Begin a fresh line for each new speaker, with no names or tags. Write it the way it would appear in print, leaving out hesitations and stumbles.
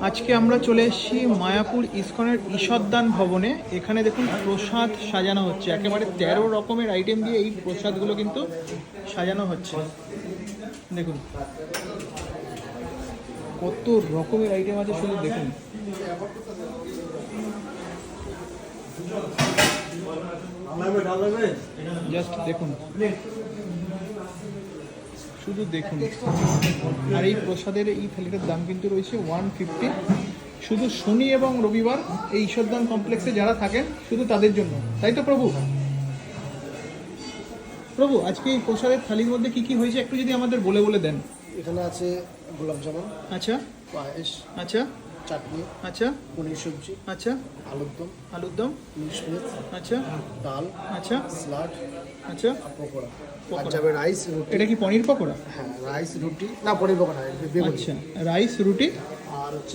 আজকে আমরা চলে এসেছি মায়াপুর ইসকনের ঈষৎদান ভবনে। এখানে দেখুন প্রসাদ সাজানো হচ্ছে, একেবারে 13 রকমের আইটেম দিয়ে এই প্রসাদগুলো কিন্তু সাজানো হচ্ছে। দেখুন কত রকমের আইটেম আছে, শুধু দেখুন। জাস্ট দেখুন, শুধু দেখুন। আর এই প্রসাদের এই থালিটার দাম কিন্তু রয়েছে 150, শুধু শনি এবং রবিবার এই ঈশ্বরদান কমপ্লেক্সে যারা থাকেন শুধু তাদের জন্য, তাই তো প্রভু? প্রভু, আজকে এই প্রসাদের থালির মধ্যে কি কি হয়েছে একটু যদি আমাদের বলে বলে দেন।
এখানে আছে গোলাপ জামুন,
আচ্ছা
পায়েস,
আচ্ছা
চাটনি,
আচ্ছা
পনির সবজি,
আচ্ছা
আলুর দম,
মিশমিশ,
মিক্স,
আচ্ছা
ডাল,
আচ্ছা
স্যালাড,
আচ্ছা।
আর পকোড়া।
পকোড়া।
আর যাবে রাইস রুটি।
এটা কি পনির পকোড়া?
হ্যাঁ, রাইস রুটি না, পনির পকোড়া, বেগুনি।
আচ্ছা, রাইস রুটি